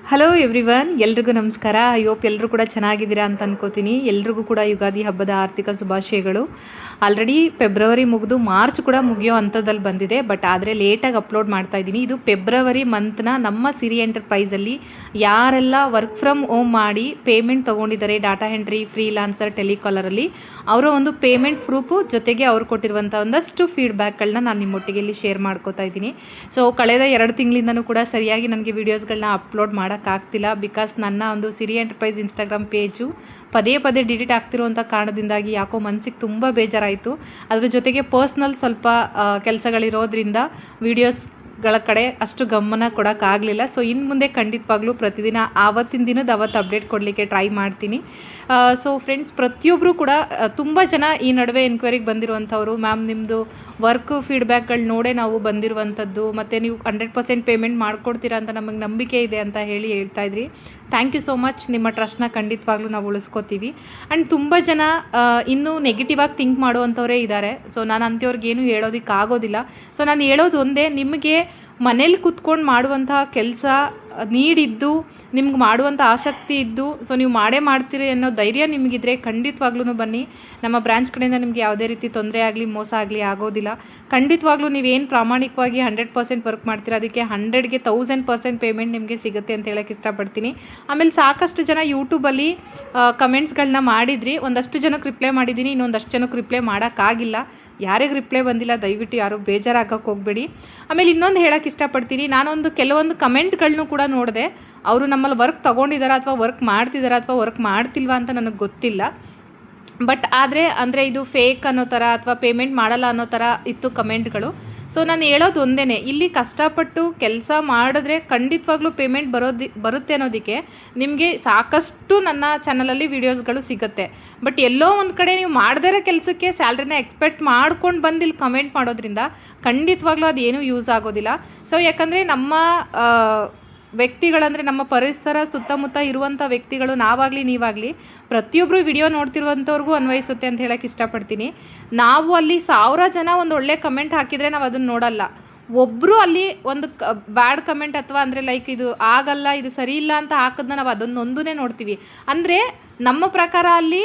Hello everyone, ಎಲ್ರಿಗೂ ನಮಸ್ಕಾರ. I hope ಎಲ್ಲರೂ ಕೂಡ ಚೆನ್ನಾಗಿದ್ದೀರಾ ಅಂತ ಅನ್ಕೋತೀನಿ. ಎಲ್ರಿಗೂ ಕೂಡ ಯುಗಾದಿ ಹಬ್ಬದ ಆರ್ಥಿಕ ಶುಭಾಶಯಗಳು. ಆಲ್ರೆಡಿ ಫೆಬ್ರವರಿ ಮುಗಿದು ಮಾರ್ಚ್ ಕೂಡ ಮುಗಿಯೋ ಹಂತದಲ್ಲಿ ಬಂದಿದೆ. ಬಟ್ ಆದರೆ ಲೇಟಾಗಿ ಅಪ್ಲೋಡ್ ಮಾಡ್ತಾ ಇದ್ದೀನಿ. ಇದು ಫೆಬ್ರವರಿ ಮಂತ್ನ ನಮ್ಮ ಸಿರಿ ಎಂಟರ್ಪ್ರೈಸಲ್ಲಿ ಯಾರೆಲ್ಲ ವರ್ಕ್ ಫ್ರಮ್ ಹೋಮ್ ಮಾಡಿ ಪೇಮೆಂಟ್ ತೊಗೊಂಡಿದ್ದಾರೆ, ಡಾಟಾ ಎಂಟ್ರಿ, ಫ್ರೀಲಾನ್ಸರ್, ಟೆಲಿಕಾಲರಲ್ಲಿ, ಅವರ ಒಂದು ಪೇಮೆಂಟ್ ಪ್ರೂಫು ಜೊತೆಗೆ ಅವ್ರು ಕೊಟ್ಟಿರುವಂಥ ಒಂದಷ್ಟು ಫೀಡ್ಬ್ಯಾಕ್ಗಳನ್ನ ನಾನು ನಿಮ್ಮೊಟ್ಟಿಗೆ ಇಲ್ಲಿ ಶೇರ್ ಮಾಡ್ಕೋತಾ ಇದ್ದೀನಿ. ಸೊ ಕಳೆದ 2 ತಿಂಗಳಿಂದನೂ ಕೂಡ ಸರಿಯಾಗಿ ನನಗೆ ವೀಡಿಯೋಸ್ಗಳನ್ನ ಅಪ್ಲೋಡ್ ಮಾಡೋಕ್ಕಾಗ್ತಿಲ್ಲ. ಬಿಕಾಸ್ ನನ್ನ ಒಂದು ಸಿರಿ ಎಂಟರ್ಪ್ರೈಸ್ ಇನ್ಸ್ಟಾಗ್ರಾಮ್ ಪೇಜು ಪದೇ ಪದೇ ಡಿಲೀಟ್ ಆಗ್ತಿರುವಂಥ ಕಾರಣದಿಂದಾಗಿ ಯಾಕೋ ಮನಸ್ಸಿಗೆ ತುಂಬ ಬೇಜಾರಾಯಿತು. ಅದ್ರ ಜೊತೆಗೆ ಪರ್ಸ್ನಲ್ ಸ್ವಲ್ಪ ಕೆಲಸಗಳಿರೋದ್ರಿಂದ ವೀಡಿಯೋಸ್ಗಳ ಕಡೆ ಅಷ್ಟು ಗಮನ ಕೊಡೋಕ್ಕಾಗಲಿಲ್ಲ. ಸೊ ಇನ್ನು ಮುಂದೆ ಖಂಡಿತವಾಗ್ಲೂ ಪ್ರತಿದಿನ ಆವತ್ತಿನ ದಿನದ ಅವತ್ತು ಅಪ್ಡೇಟ್ ಕೊಡಲಿಕ್ಕೆ ಟ್ರೈ ಮಾಡ್ತೀನಿ. ಸೊ ಫ್ರೆಂಡ್ಸ್, ಪ್ರತಿಯೊಬ್ಬರು ಕೂಡ ತುಂಬ ಜನ ಈ ನಡುವೆ ಎನ್ಕ್ವೈರಿಗೆ ಬಂದಿರುವಂಥವ್ರು, ಮ್ಯಾಮ್ ನಿಮ್ಮದು ವರ್ಕ್ ಫೀಡ್ಬ್ಯಾಕ್ಗಳು ನೋಡೇ ನಾವು ಬಂದಿರುವಂಥದ್ದು, ಮತ್ತು ನೀವು 100% ಪೇಮೆಂಟ್ ಮಾಡಿಕೊಡ್ತೀರಾ ಅಂತ ನಮಗೆ ನಂಬಿಕೆ ಇದೆ ಅಂತ ಹೇಳ್ತಾಯಿದ್ರಿ. Thank you so much. ನಿಮ್ಮ ಟ್ರಸ್ಟ್ನ ಖಂಡಿತವಾಗ್ಲೂ ನಾವು ಉಳಿಸ್ಕೋತೀವಿ. ಆ್ಯಂಡ್ ತುಂಬ ಜನ ಇನ್ನೂ ನೆಗೆಟಿವ್ ಆಗಿ ಥಿಂಕ್ ಮಾಡುವಂಥವರೇ ಇದ್ದಾರೆ. ಸೊ ನಾನು ಅಂಥವ್ರಿಗೇನು ಹೇಳೋದಕ್ಕಾಗೋದಿಲ್ಲ. ಸೊ ನಾನು ಹೇಳೋದು ಒಂದೇ, ನಿಮಗೆ ಮನೇಲಿ ಕೂತ್ಕೊಂಡು ಮಾಡುವಂತಹ ಕೆಲಸ ನೀಡಿದ್ದು, ನಿಮ್ಗೆ ಮಾಡುವಂಥ ಆಸಕ್ತಿ ಇದ್ದು, ಸೊ ನೀವು ಮಾಡ್ತೀರಿ ಅನ್ನೋ ಧೈರ್ಯ ನಿಮಗಿದ್ರೆ ಖಂಡಿತವಾಗ್ಲೂ ಬನ್ನಿ. ನಮ್ಮ ಬ್ರಾಂಚ್ ಕಡೆಯಿಂದ ನಿಮಗೆ ಯಾವುದೇ ರೀತಿ ತೊಂದರೆ ಆಗಲಿ, ಮೋಸ ಆಗಲಿ ಆಗೋದಿಲ್ಲ. ಖಂಡಿತವಾಗ್ಲೂ ನೀವೇನು ಪ್ರಾಮಾಣಿಕವಾಗಿ 100% ವರ್ಕ್ ಮಾಡ್ತೀರಾ, ಅದಕ್ಕೆ 100ಗೆ 1000% ಪೇಮೆಂಟ್ ನಿಮಗೆ ಸಿಗುತ್ತೆ ಅಂತ ಹೇಳೋಕ್ಕೆ ಇಷ್ಟಪಡ್ತೀನಿ. ಆಮೇಲೆ ಸಾಕಷ್ಟು ಜನ ಯೂಟ್ಯೂಬಲ್ಲಿ ಕಮೆಂಟ್ಸ್ಗಳನ್ನ ಮಾಡಿದ್ರಿ. ಒಂದಷ್ಟು ಜನಕ್ಕೆ ರಿಪ್ಲೈ ಮಾಡಿದ್ದೀನಿ, ಇನ್ನೊಂದಷ್ಟು ಜನಕ್ಕೆ ರಿಪ್ಲೈ ಮಾಡೋಕ್ಕಾಗಿಲ್ಲ. ಯಾರಿಗೆ ರಿಪ್ಲೈ ಬಂದಿಲ್ಲ ದಯವಿಟ್ಟು ಯಾರೂ ಬೇಜಾರಾಗಕ್ಕೆ ಹೋಗಬೇಡಿ. ಆಮೇಲೆ ಇನ್ನೊಂದು ಹೇಳೋಕ್ಕೆ ಇಷ್ಟಪಡ್ತೀನಿ, ನಾನೊಂದು ಕೆಲವೊಂದು ಕಮೆಂಟ್ಗಳನ್ನೂ ಕೂಡ ನೋಡಿದೆ. ಅವರು ನಮ್ಮಲ್ಲಿ ವರ್ಕ್ ತೊಗೊಂಡಿದ್ದಾರಾ ಅಥವಾ ವರ್ಕ್ ಮಾಡ್ತಿದ್ದಾರಾ ಅಥವಾ ವರ್ಕ್ ಮಾಡ್ತಿಲ್ವಾ ಅಂತ ನನಗೆ ಗೊತ್ತಿಲ್ಲ. ಬಟ್ ಆದರೆ ಇದು ಫೇಕ್ ಅನ್ನೋ ಥರ ಅಥವಾ ಪೇಮೆಂಟ್ ಮಾಡಲ್ಲ ಅನ್ನೋ ಥರ ಇತ್ತು ಕಮೆಂಟ್ಗಳು. ಸೊ ನಾನು ಹೇಳೋದು ಒಂದೇ, ಇಲ್ಲಿ ಕಷ್ಟಪಟ್ಟು ಕೆಲಸ ಮಾಡಿದ್ರೆ ಖಂಡಿತವಾಗ್ಲೂ ಪೇಮೆಂಟ್ ಬರುತ್ತೆ ಅನ್ನೋದಕ್ಕೆ ನಿಮಗೆ ಸಾಕಷ್ಟು ನನ್ನ ಚಾನಲಲ್ಲಿ ವೀಡಿಯೋಸ್ಗಳು ಸಿಗುತ್ತೆ. ಬಟ್ ಎಲ್ಲೋ ಒಂದು ಕಡೆ ನೀವು ಮಾಡದೇ ಇರೋ ಕೆಲಸಕ್ಕೆ ಸ್ಯಾಲ್ರಿನ ಎಕ್ಸ್ಪೆಕ್ಟ್ ಮಾಡ್ಕೊಂಡು ಬಂದು ಇಲ್ಲಿ ಕಮೆಂಟ್ ಮಾಡೋದ್ರಿಂದ ಖಂಡಿತವಾಗ್ಲೂ ಅದು ಏನೂ ಯೂಸ್ ಆಗೋದಿಲ್ಲ. ಸೊ ಯಾಕಂದರೆ ನಮ್ಮ ವ್ಯಕ್ತಿಗಳಂದರೆ ನಮ್ಮ ಪರಿಸರ ಸುತ್ತಮುತ್ತ ಇರುವಂಥ ವ್ಯಕ್ತಿಗಳು, ನಾವಾಗಲಿ ನೀವಾಗಲಿ ಪ್ರತಿಯೊಬ್ಬರು ವಿಡಿಯೋ ನೋಡ್ತಿರುವಂಥವ್ರಿಗೂ ಅನ್ವಯಿಸುತ್ತೆ ಅಂತ ಹೇಳೋಕ್ಕೆ ಇಷ್ಟಪಡ್ತೀನಿ. ನಾವು ಅಲ್ಲಿ 1000 ಜನ ಒಂದು ಒಳ್ಳೆ ಕಮೆಂಟ್ ಹಾಕಿದರೆ ನಾವು ಅದನ್ನು ನೋಡಲ್ಲ. ಒಬ್ಬರು ಅಲ್ಲಿ ಒಂದು ಬ್ಯಾಡ್ ಕಮೆಂಟ್ ಅಥವಾ ಅಂದರೆ ಲೈಕ್ ಇದು ಆಗಲ್ಲ, ಇದು ಸರಿ ಇಲ್ಲ ಅಂತ ಹಾಕಿದ್ನ ನಾವು ಅದನ್ನೊಂದನ್ನೇ ನೋಡ್ತೀವಿ. ಅಂದರೆ ನಮ್ಮ ಪ್ರಕಾರ ಅಲ್ಲಿ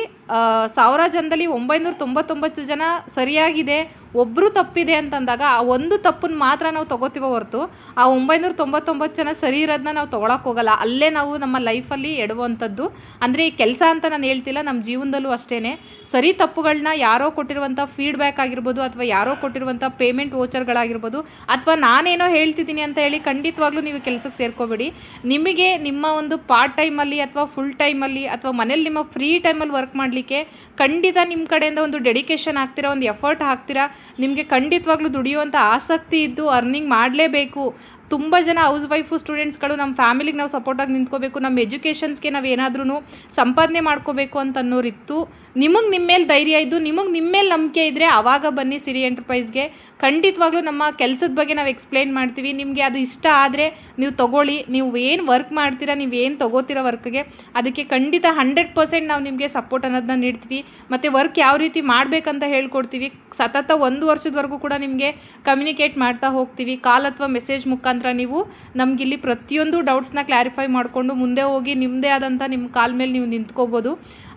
1000 ಜನದಲ್ಲಿ 999 ಜನ ಸರಿಯಾಗಿದೆ, ಒಬ್ಬರು ತಪ್ಪಿದೆ ಅಂತಂದಾಗ ಆ ಒಂದು ತಪ್ಪನ್ನು ಮಾತ್ರ ನಾವು ತೊಗೋತೀವೋ ಹೊರತು ಆ 999 ಜನ ಸರಿ ಇರೋದನ್ನ ನಾವು ತೊಗೊಳಕ್ಕೆ ಹೋಗಲ್ಲ. ಅಲ್ಲೇ ನಾವು ನಮ್ಮ ಲೈಫಲ್ಲಿ ಎಡುವಂಥದ್ದು. ಅಂದರೆ ಈ ಕೆಲಸ ಅಂತ ನಾನು ಹೇಳ್ತಿಲ್ಲ, ನಮ್ಮ ಜೀವನದಲ್ಲೂ ಅಷ್ಟೇ. ಸರಿ ತಪ್ಪುಗಳನ್ನ ಯಾರೋ ಕೊಟ್ಟಿರುವಂಥ ಫೀಡ್ಬ್ಯಾಕ್ ಆಗಿರ್ಬೋದು, ಅಥವಾ ಯಾರೋ ಕೊಟ್ಟಿರುವಂಥ ಪೇಮೆಂಟ್ ವೋಚರ್ಗಳಾಗಿರ್ಬೋದು, ಅಥವಾ ನಾನೇನೋ ಹೇಳ್ತಿದ್ದೀನಿ ಅಂತ ಹೇಳಿ ಖಂಡಿತವಾಗ್ಲೂ ನೀವು ಕೆಲಸಕ್ಕೆ ಸೇರ್ಕೋಬೇಡಿ. ನಿಮಗೆ ನಿಮ್ಮ ಒಂದು ಪಾರ್ಟ್ ಟೈಮಲ್ಲಿ ಅಥವಾ ಫುಲ್ ಟೈಮಲ್ಲಿ ಅಥವಾ ಮನೇಲಿ ನಿಮ್ಮ ಫ್ರೀ ಟೈಮಲ್ಲಿ ವರ್ಕ್ ಮಾಡಲಿಕ್ಕೆ ಖಂಡಿತ ನಿಮ್ಮ ಕಡೆಯಿಂದ ಒಂದು ಡೆಡಿಕೇಶನ್ ಹಾಕ್ತೀರಾ, ಒಂದು ಎಫರ್ಟ್ ಹಾಕ್ತೀರಾ. ನಿಮಗೆ ಖಂಡಿತವಾಗ್ಲೂ ದುಡಿಯುವಂಥ ಆಸಕ್ತಿ ಇದ್ದು ಅರ್ನಿಂಗ್ ಮಾಡಲೇಬೇಕು. ತುಂಬ ಜನ ಹೌಸ್ ವೈಫು ಸ್ಟೂಡೆಂಟ್ಸ್ಗಳು ನಮ್ಮ ಫ್ಯಾಮಿಲಿಗೆ ನಾವು ಸಪೋರ್ಟಾಗಿ ನಿಂತ್ಕೋಬೇಕು, ನಮ್ಮ ಎಜುಕೇಷನ್ಸ್ಗೆ ನಾವು ಏನಾದ್ರೂ ಸಂಪಾದನೆ ಮಾಡ್ಕೋಬೇಕು ಅಂತ ಅನ್ನೋರಿತ್ತು. ನಿಮಗೆ ನಿಮ್ಮ ಮೇಲೆ ಧೈರ್ಯ ಇದ್ದು, ನಿಮಗೆ ನಿಮ್ಮ ಮೇಲೆ ನಂಬಿಕೆ ಇದ್ದರೆ ಆವಾಗ ಬನ್ನಿ ಸಿರಿ ಎಂಟರ್ಪ್ರೈಸ್ಗೆ. ಖಂಡಿತವಾಗ್ಲೂ ನಮ್ಮ ಕೆಲಸದ ಬಗ್ಗೆ ನಾವು ಎಕ್ಸ್ಪ್ಲೈನ್ ಮಾಡ್ತೀವಿ. ನಿಮಗೆ ಅದು ಇಷ್ಟ ಆದರೆ ನೀವು ತೊಗೊಳ್ಳಿ. ನೀವು ಏನು ವರ್ಕ್ ಮಾಡ್ತೀರಾ, ನೀವು ಏನು ತೊಗೋತೀರೋ ವರ್ಕ್ಗೆ, ಅದಕ್ಕೆ ಖಂಡಿತ 100% ನಾವು ನಿಮಗೆ ಸಪೋರ್ಟ್ ಅನ್ನೋದನ್ನ ನೀಡ್ತೀವಿ. ಮತ್ತು ವರ್ಕ್ ಯಾವ ರೀತಿ ಮಾಡಬೇಕಂತ ಹೇಳ್ಕೊಡ್ತೀವಿ. ಸತತ 1 ವರ್ಷದವರೆಗೂ ಕೂಡ ನಿಮಗೆ ಕಮ್ಯುನಿಕೇಟ್ ಮಾಡ್ತಾ ಹೋಗ್ತೀವಿ. ಕಾಲ್ ಅಥವಾ ಮೆಸೇಜ್ ಮುಖಾಂತರ ನೀವು ನಮಗಿಲ್ಲಿ ಪ್ರತಿಯೊಂದು ಡೌಟ್ಸ್ನ ಕ್ಲಾರಿಫೈ ಮಾಡಿಕೊಂಡು ಮುಂದೆ ಹೋಗಿ ನಿಮ್ಮದೇ ಆದಂಥ ನಿಮ್ಮ ಕಾಲ ಮೇಲೆ ನೀವು ನಿಂತ್ಕೋಬೋದು.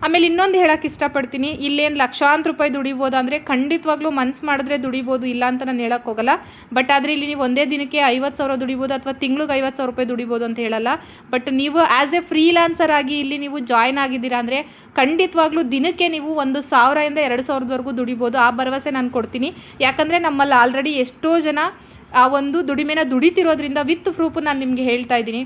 ಆಮೇಲೆ ಇನ್ನೊಂದು ಹೇಳೋಕ್ಕೆ ಇಷ್ಟಪಡ್ತೀನಿ, ಇಲ್ಲೇನು ಲಕ್ಷಾಂತರ ರೂಪಾಯಿ ದುಡಿಬೋದು ಅಂದರೆ ಖಂಡಿತವಾಗ್ಲೂ ಮನ್ಸು ಮಾಡಿದ್ರೆ ದುಡಿಬೋದು, ಇಲ್ಲ ಅಂತ ನಾನು ಹೇಳೋಕ್ಕೆ ಹೋಗಲ್ಲ. ಬಟ್ ಆದರೆ ಇಲ್ಲಿ ನೀವು ಒಂದೇ ದಿನಕ್ಕೆ 50,000 ದುಡಿಬೋದು ಅಥವಾ ತಿಂಗ್ಳಿಗೆ 50,000 ರೂಪಾಯಿ ದುಡಿಬೋದು ಅಂತ ಹೇಳಲ್ಲ. ಬಟ್ ನೀವು ಆ್ಯಸ್ ಎ ಫ್ರೀಲಾನ್ಸರ್ ಆಗಿ ಇಲ್ಲಿ ನೀವು ಜಾಯ್ನ್ ಆಗಿದ್ದೀರಾ ಅಂದರೆ ಖಂಡಿತವಾಗ್ಲೂ ದಿನಕ್ಕೆ ನೀವು 1,000ಇಂದ 2,000ವರೆಗೂ ದುಡಿಬೋದು. ಆ ಭರವಸೆ ನಾನು ಕೊಡ್ತೀನಿ. ಯಾಕಂದರೆ ನಮ್ಮಲ್ಲಿ ಆಲ್ರೆಡಿ ಎಷ್ಟೋ ಜನ ಆ ಒಂದು ದುಡಿಮೆನ ದುಡಿತಿರೋದ್ರಿಂದ ವಿತ್ ಪ್ರೂಫ್ ನಾನು ನಿಮಗೆ ಹೇಳ್ತಾ ಇದ್ದೀನಿ.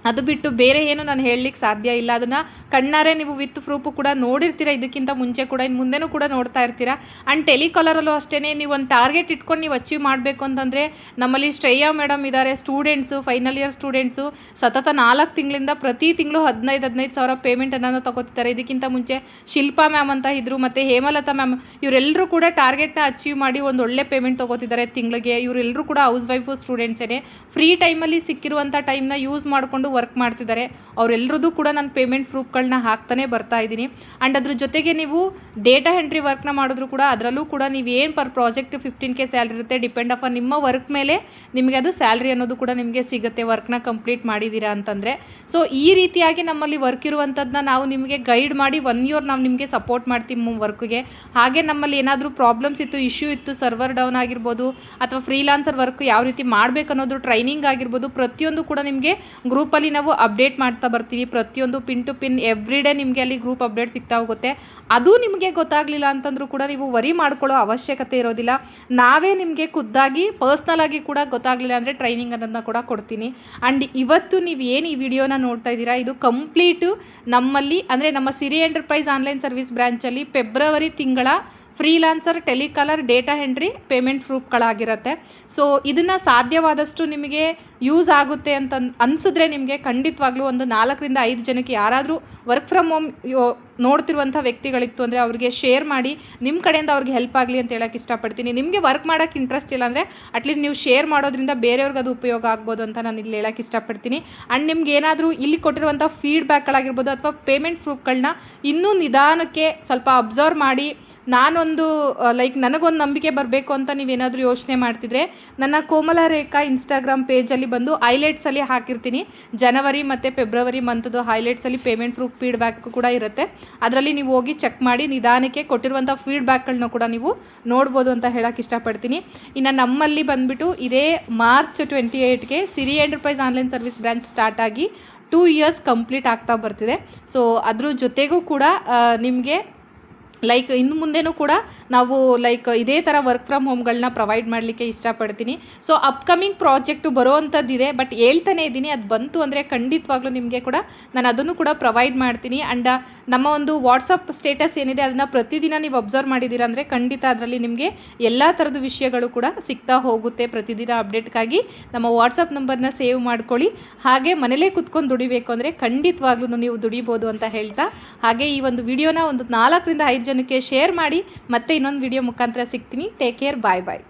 ಅದು ಬಿಟ್ಟು ಬೇರೆ ಏನು ನಾನು ಹೇಳಲಿಕ್ಕೆ ಸಾಧ್ಯ ಇಲ್ಲ. ಅದನ್ನು ಕಣ್ಣಾರೆ ನೀವು ವಿತ್ ಪ್ರೂಫು ಕೂಡ ನೋಡಿರ್ತೀರ, ಇದಕ್ಕಿಂತ ಮುಂಚೆ ಕೂಡ, ಇನ್ನು ಮುಂದೆನೂ ಕೂಡ ನೋಡ್ತಾ ಇರ್ತೀರ. ಆ್ಯಂಡ್ ಟೆಲಿಕಾಲರಲ್ಲೂ ಅಷ್ಟೇ, ನೀವು ಒಂದು ಟಾರ್ಗೆಟ್ ಇಟ್ಕೊಂಡು ನೀವು ಅಚೀವ್ ಮಾಡಬೇಕು ಅಂತಂದರೆ ನಮ್ಮಲ್ಲಿ ಶ್ರೇಯಾ ಮೇಡಮ್ ಇದ್ದಾರೆ, ಸ್ಟೂಡೆಂಟ್ಸು, ಫೈನಲ್ ಇಯರ್ ಸ್ಟೂಡೆಂಟ್ಸು ಸತತ 4 ತಿಂಗಳಿಂದ ಪ್ರತಿ ತಿಂಗಳು 15,000 ಪೇಮೆಂಟನ್ನು ತಗೋತಿದ್ದಾರೆ. ಇದಕ್ಕಿಂತ ಮುಂಚೆ ಶಿಲ್ಪಾ ಮ್ಯಾಮ್ ಅಂತ ಇದ್ದರು, ಮತ್ತು ಹೇಮಲತಾ ಮ್ಯಾಮ್, ಇವರೆಲ್ಲರೂ ಕೂಡ ಟಾರ್ಗೆಟ್ನ ಅಚೀವ್ ಮಾಡಿ ಒಂದು ಒಳ್ಳೆ ಪೇಮೆಂಟ್ ತೊಗೋತಿದ್ದಾರೆ ತಿಂಗಳಿಗೆ. ಇವರೆಲ್ಲರೂ ಕೂಡ ಹೌಸ್ ವೈಫು ಸ್ಟೂಡೆಂಟ್ಸೇ. ಫ್ರೀ ಟೈಮಲ್ಲಿ ಸಿಕ್ಕಿರುವಂಥ ಟೈಮ್ನ ಯೂಸ್ ಮಾಡಿಕೊಂಡು ವರ್ಕ್ ಮಾಡ್ತಿದ್ದಾರೆ ಅವರೆಲ್ಲರದ್ದು ಕೂಡ ನಾನು ಪೇಮೆಂಟ್ ಪ್ರೂಫ್ಗಳನ್ನ ಹಾಕ್ತಾನೆ ಬರ್ತಾ ಇದ್ದೀನಿ. ಆ್ಯಂಡ್ ಅದ್ರ ಜೊತೆಗೆ ನೀವು ಡೇಟಾ ಎಂಟ್ರಿ ವರ್ಕ್ನ ಮಾಡಿದ್ರು ಕೂಡ ಅದರಲ್ಲೂ ಕೂಡ ನೀವು ಏನು ಪರ್ ಪ್ರಾಜೆಕ್ಟ್ 15K ಸ್ಯಾಲ್ರಿ ಇರುತ್ತೆ, ಡಿಪೆಂಡ್ ಅಪಾನ್ ನಿಮ್ಮ ವರ್ಕ್ ಮೇಲೆ ನಿಮಗೆ ಅದು ಸ್ಯಾಲ್ರಿ ಅನ್ನೋದು ಕೂಡ ನಿಮಗೆ ಸಿಗುತ್ತೆ ವರ್ಕ್ನ ಕಂಪ್ಲೀಟ್ ಮಾಡಿದ್ದೀರಾ ಅಂತಂದರೆ. ಸೊ ಈ ರೀತಿಯಾಗಿ ನಮ್ಮಲ್ಲಿ ವರ್ಕ್ ಇರುವಂಥದ್ದನ್ನ ನಾವು ನಿಮಗೆ ಗೈಡ್ ಮಾಡಿ 1 ಇಯರ್ ನಾವು ನಿಮಗೆ ಸಪೋರ್ಟ್ ಮಾಡ್ತೀವಿ ವರ್ಕ್ಗೆ. ಹಾಗೆ ನಮ್ಮಲ್ಲಿ ಏನಾದರೂ ಪ್ರಾಬ್ಲಮ್ಸ್ ಇತ್ತು, ಇಶ್ಯೂ ಇತ್ತು, ಸರ್ವರ್ ಡೌನ್ ಆಗಿರ್ಬೋದು ಅಥವಾ ಫ್ರೀಲಾನ್ಸರ್ ವರ್ಕ್ ಯಾವ ರೀತಿ ಮಾಡಬೇಕು ಅನ್ನೋದು ಟ್ರೈನಿಂಗ್ ಆಗಿರ್ಬೋದು, ಪ್ರತಿಯೊಂದು ಕೂಡ ನಿಮಗೆ ಗ್ರೂಪಲ್ಲಿ ನಾವು ಅಪ್ಡೇಟ್ ಮಾಡ್ತಾ ಬರ್ತೀವಿ. ಪ್ರತಿಯೊಂದು pin to pin every day ನಿಮಗೆ ಅಲ್ಲಿ ಗ್ರೂಪ್ ಅಪ್ಡೇಟ್ ಸಿಗ್ತಾ ಹೋಗುತ್ತೆ. ಅದು ನಿಮಗೆ ಗೊತ್ತಾಗಲಿಲ್ಲ ಅಂತಂದ್ರೂ ಕೂಡ ನೀವು ವರಿ ಮಾಡ್ಕೊಳ್ಳೋ ಅವಶ್ಯಕತೆ ಇರೋದಿಲ್ಲ. ನಾವೇ ನಿಮಗೆ ಖುದ್ದಾಗಿ ಪರ್ಸ್ನಲ್ ಆಗಿ ಕೂಡ ಗೊತ್ತಾಗಲಿಲ್ಲ ಅಂದರೆ ಟ್ರೈನಿಂಗ್ ಅನ್ನೋದನ್ನ ಕೂಡ ಕೊಡ್ತೀನಿ. ಆ್ಯಂಡ್ ಇವತ್ತು ನೀವು ಏನು ಈ ವಿಡಿಯೋನ ನೋಡ್ತಾ ಇದ್ದೀರಾ ಇದು ಕಂಪ್ಲೀಟು ನಮ್ಮಲ್ಲಿ ಅಂದರೆ ನಮ್ಮ ಸಿರಿ ಎಂಟರ್ಪ್ರೈಸ್ ಆನ್ಲೈನ್ ಸರ್ವಿಸ್ ಬ್ರ್ಯಾಂಚಲ್ಲಿ ಫೆಬ್ರವರಿ ತಿಂಗಳ freelancer, telecaller, data entry payment ಪ್ರೂಫ್ಗಳಾಗಿರುತ್ತೆ. ಸೊ ಇದನ್ನು ಸಾಧ್ಯವಾದಷ್ಟು ನಿಮಗೆ ಯೂಸ್ ಆಗುತ್ತೆ ಅಂತ ಅನಿಸಿದ್ರೆ ನಿಮಗೆ ಖಂಡಿತವಾಗ್ಲೂ ಒಂದು 4 ರಿಂದ 5 ಜನಕ್ಕೆ ಯಾರಾದರೂ ವರ್ಕ್ ಫ್ರಮ್ ಹೋಮ್ ನೋಡ್ತಿರುವಂಥ ವ್ಯಕ್ತಿಗಳಿತ್ತು ಅಂದರೆ ಅವ್ರಿಗೆ ಶೇರ್ ಮಾಡಿ, ನಿಮ್ಮ ಕಡೆಯಿಂದ ಅವ್ರಿಗೆ ಹೆಲ್ಪ್ ಆಗಲಿ ಅಂತ ಹೇಳೋಕ್ಕೆ ಇಷ್ಟಪಡ್ತೀನಿ. ನಿಮಗೆ ವರ್ಕ್ ಮಾಡೋಕ್ಕೆ ಇಂಟ್ರೆಸ್ಟ್ ಇಲ್ಲ ಅಂದರೆ ಅಟ್ಲೀಸ್ಟ್ ನೀವು ಶೇರ್ ಮಾಡೋದ್ರಿಂದ ಬೇರೆಯವ್ರಿಗೆ ಅದು ಉಪಯೋಗ ಆಗ್ಬೋದು ಅಂತ ನಾನು ಇಲ್ಲಿ ಹೇಳೋಕ್ಕೆ ಇಷ್ಟಪಡ್ತೀನಿ. ಆ್ಯಂಡ್ ನಿಮ್ಗೆ ಏನಾದರೂ ಇಲ್ಲಿ ಕೊಟ್ಟಿರುವಂಥ ಫೀಡ್ಬ್ಯಾಕ್ಗಳಾಗಿರ್ಬೋದು ಅಥವಾ ಪೇಮೆಂಟ್ ಪ್ರೂಫ್ಗಳನ್ನ ಇನ್ನೂ ನಿಧಾನಕ್ಕೆ ಸ್ವಲ್ಪ ಅಬ್ಸರ್ವ್ ಮಾಡಿ ನಾನೊಂದು ನನಗೊಂದು ನಂಬಿಕೆ ಬರಬೇಕು ಅಂತ ನೀವೇನಾದರೂ ಯೋಚನೆ ಮಾಡ್ತಿದ್ರೆ ನನ್ನ ಕೋಮಲ ರೇಖಾ ಇನ್ಸ್ಟಾಗ್ರಾಮ್ ಪೇಜಲ್ಲಿ ಬಂದು ಹೈಲೈಟ್ಸಲ್ಲಿ ಹಾಕಿರ್ತೀನಿ. ಜನವರಿ ಮತ್ತು ಫೆಬ್ರವರಿ ಮಂತ್ದು ಹೈಲೈಟ್ಸಲ್ಲಿ ಪೇಮೆಂಟ್ ಪ್ರೂಫ್ ಫೀಡ್ಬ್ಯಾಕ್ ಕೂಡ ಇರುತ್ತೆ. ಅದರಲ್ಲಿ ನೀವು ಹೋಗಿ ಚೆಕ್ ಮಾಡಿ ನಿಧಾನಕ್ಕೆ ಕೊಟ್ಟಿರುವಂಥ ಫೀಡ್ಬ್ಯಾಕ್ಗಳನ್ನ ಕೂಡ ನೀವು ನೋಡ್ಬೋದು ಅಂತ ಹೇಳೋಕ್ಕೆ ಇಷ್ಟಪಡ್ತೀನಿ. ಇನ್ನು ನಮ್ಮಲ್ಲಿ ಬಂದುಬಿಟ್ಟು ಇದೇ ಮಾರ್ಚ್ 28ಗೆ Siri enterprise online service branch start ಆಗಿ 2 ಇಯರ್ಸ್ ಕಂಪ್ಲೀಟ್ ಆಗ್ತಾ ಬರ್ತಿದೆ. ಸೊ ಅದ್ರ ಜೊತೆಗೂ ಕೂಡ ನಿಮಗೆ ಇನ್ನು ಮುಂದೆನೂ ಕೂಡ ನಾವು ಇದೇ ಥರ ವರ್ಕ್ ಫ್ರಮ್ ಹೋಮ್ಗಳನ್ನ ಪ್ರೊವೈಡ್ ಮಾಡಲಿಕ್ಕೆ ಇಷ್ಟಪಡ್ತೀನಿ. ಸೊ ಅಪ್ಕಮಿಂಗ್ ಪ್ರಾಜೆಕ್ಟು ಬರೋವಂಥದ್ದಿದೆ, ಬಟ್ ಹೇಳ್ತಾನೆ ಇದ್ದೀನಿ ಅದು ಬಂತು ಅಂದರೆ ಖಂಡಿತವಾಗ್ಲೂ ನಿಮಗೆ ಕೂಡ ನಾನು ಅದನ್ನು ಕೂಡ ಪ್ರೊವೈಡ್ ಮಾಡ್ತೀನಿ. ಆ್ಯಂಡ್ ನಮ್ಮ ಒಂದು ವಾಟ್ಸಪ್ ಸ್ಟೇಟಸ್ ಏನಿದೆ ಅದನ್ನು ಪ್ರತಿದಿನ ನೀವು ಅಬ್ಸರ್ವ್ ಮಾಡಿದ್ದೀರ ಅಂದರೆ ಖಂಡಿತ ಅದರಲ್ಲಿ ನಿಮಗೆ ಎಲ್ಲ ಥರದ ವಿಷಯಗಳು ಕೂಡ ಸಿಗ್ತಾ ಹೋಗುತ್ತೆ. ಪ್ರತಿದಿನ ಅಪ್ಡೇಟ್ಗಾಗಿ ನಮ್ಮ ವಾಟ್ಸಪ್ ನಂಬರ್ನ ಸೇವ್ ಮಾಡ್ಕೊಳ್ಳಿ. ಹಾಗೆ ಮನೇಲೇ ಕುತ್ಕೊಂಡು ದುಡಿಬೇಕು ಅಂದರೆ ಖಂಡಿತವಾಗ್ಲೂ ನೀವು ದುಡಿಬೋದು ಅಂತ ಹೇಳ್ತಾ, ಹಾಗೆ ಈ ಒಂದು ವಿಡಿಯೋನ ಒಂದು 4 ರಿಂದ 5 ಜನಕ್ಕೆ ಶೇರ್ ಮಾಡಿ. ಮತ್ತೆ ಇನ್ನೊಂದು ವಿಡಿಯೋ ಮುಖಾಂತರ ಸಿಗ್ತೀನಿ. ಟೇಕ್ ಕೇರ್, ಬಾಯ್ ಬಾಯ್.